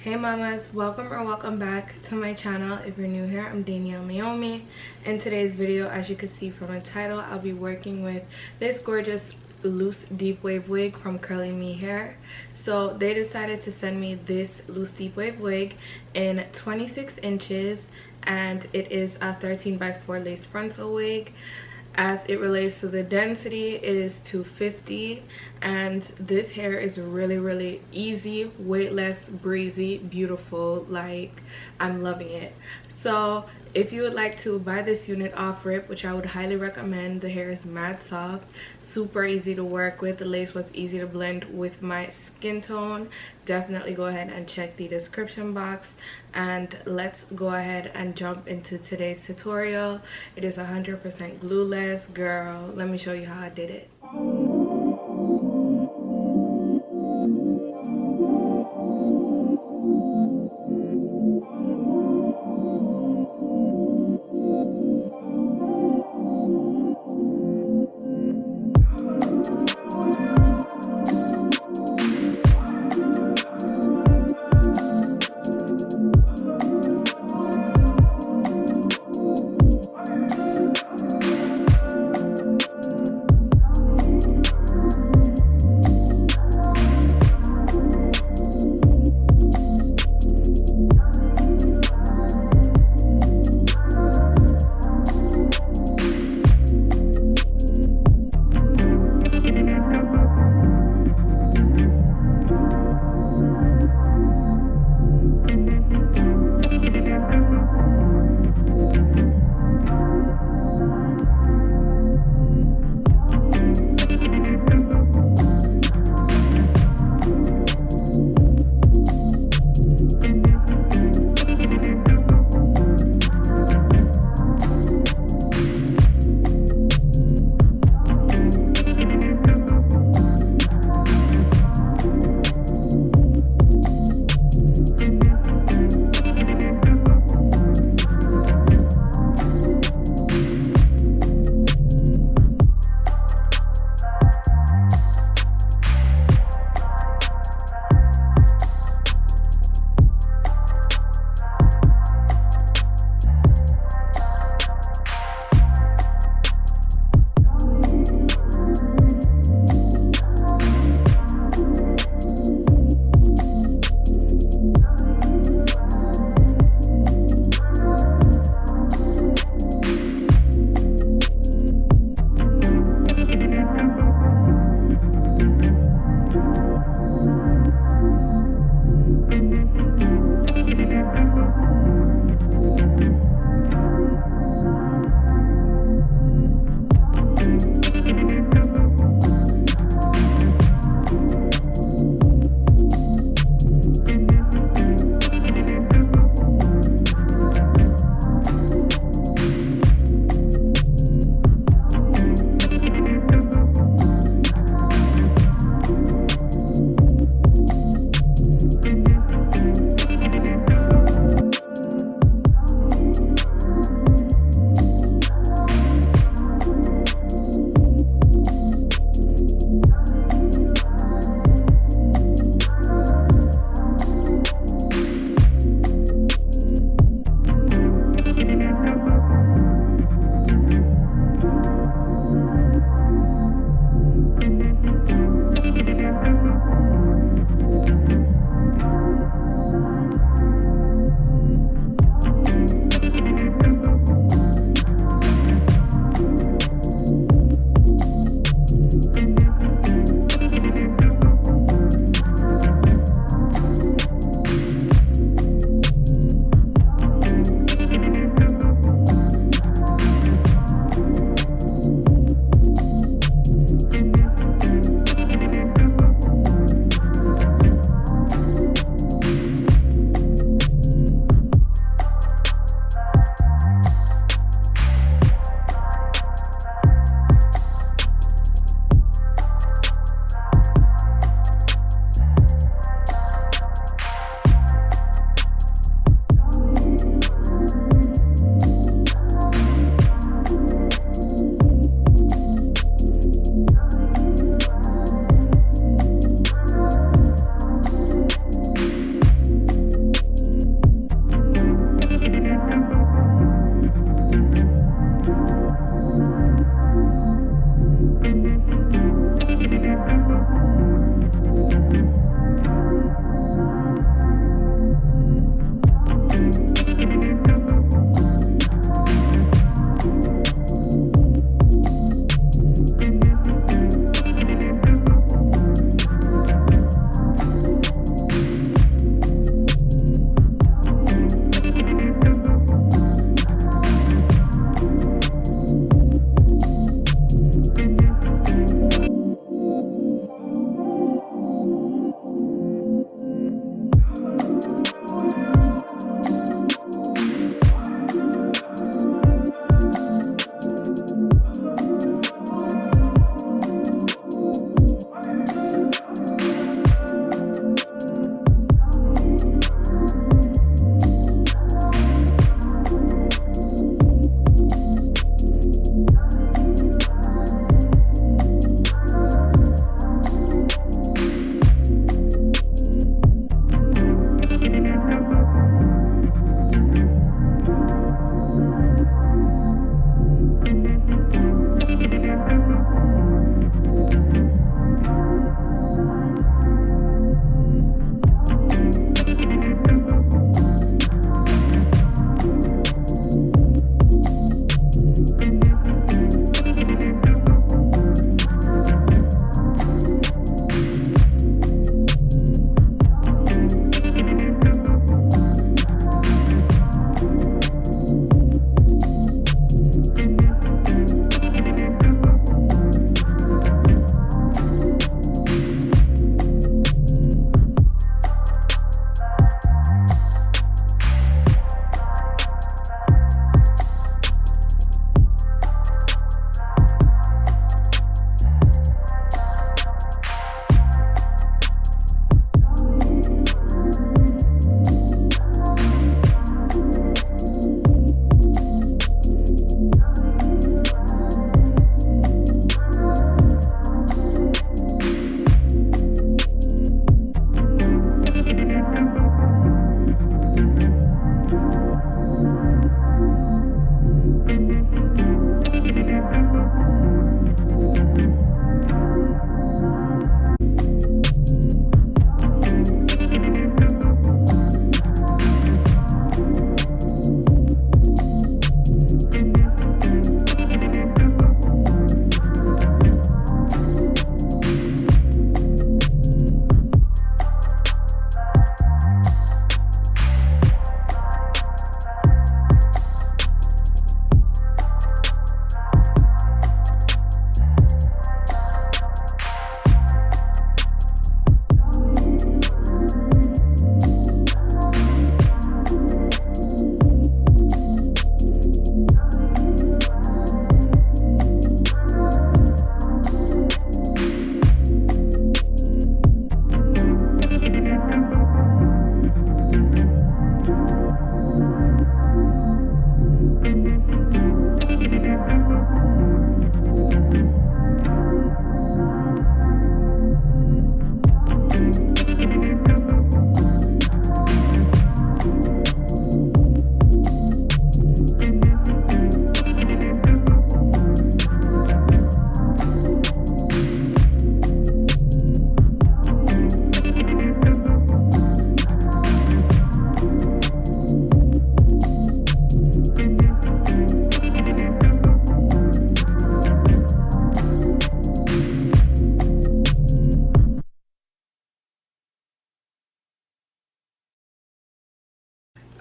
Hey mamas, welcome or welcome back to my channel. If you're new here, I'm Danielle Naomi. In today's video, as you can see from the title, I'll be working with this gorgeous loose deep wave wig from CURLYME hair. So they decided to send me this loose deep wave wig in 26 inches, and it is a 13x4 lace frontal wig. As it relates to the density, it is 250, and this hair is really easy, weightless, breezy, beautiful. Like, I'm loving it. So if you would like to buy this unit off rip, which I would highly recommend, the hair is mad soft, super easy to work with. The lace was easy to blend with my skin tone. Definitely go ahead and check the description box, and let's go ahead and jump into today's tutorial. It is 100% glueless. Girl, let me show you how I did it.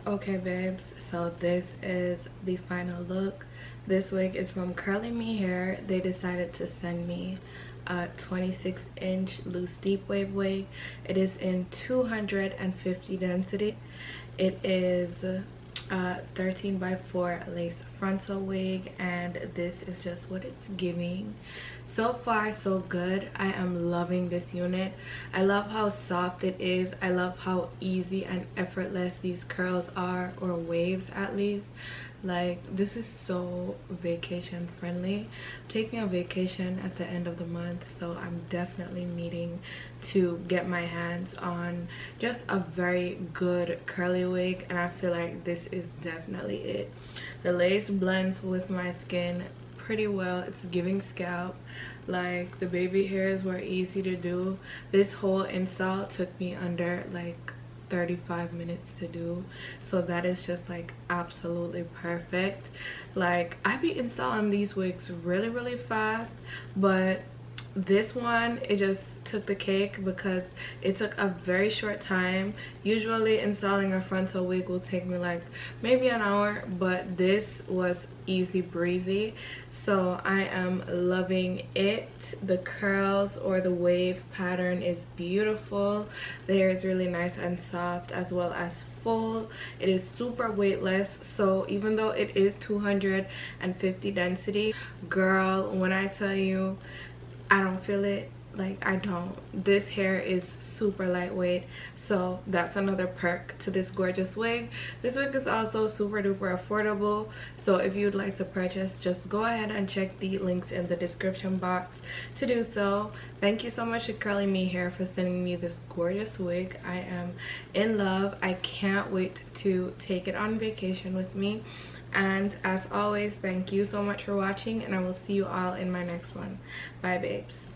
Okay babes, so this is the final look. This wig is from CURLYME hair. They decided to send me a 26-inch loose deep wave wig. It is in 250 density. It is 13 by 4 lace frontal wig, and this is just what it's giving. So far so good. I am loving this unit. I love how soft it is. I love how easy and effortless these curls are, or waves at least. Like, this is so vacation friendly. I'm taking a vacation at the end of the month, so I'm definitely needing to get my hands on just a very good curly wig, and I feel like this is definitely it. The lace blends with my skin pretty well. It's giving scalp. Like, the baby hairs were easy to do. This whole install took me under like 35 minutes to do, so that is just like absolutely perfect. Like, I be installing these wigs really fast, but this one, it just took the cake because it took a very short time. Usually installing a frontal wig will take me like maybe an hour, but this was easy breezy. So I am loving it. The curls or the wave pattern is beautiful. The hair is really nice and soft, as well as full. It is super weightless, so even though it is 250 density, girl, when I tell you I don't feel it, like, I don't. This hair is super lightweight, so that's another perk to this gorgeous wig. This wig is also super duper affordable, so if you'd like to purchase, just go ahead and check the links in the description box to do so. Thank you so much to CURLYME hair for sending me this gorgeous wig. I am in love. I can't wait to take it on vacation with me. And as always, thank you so much for watching, and I will see you all in my next one. Bye babes.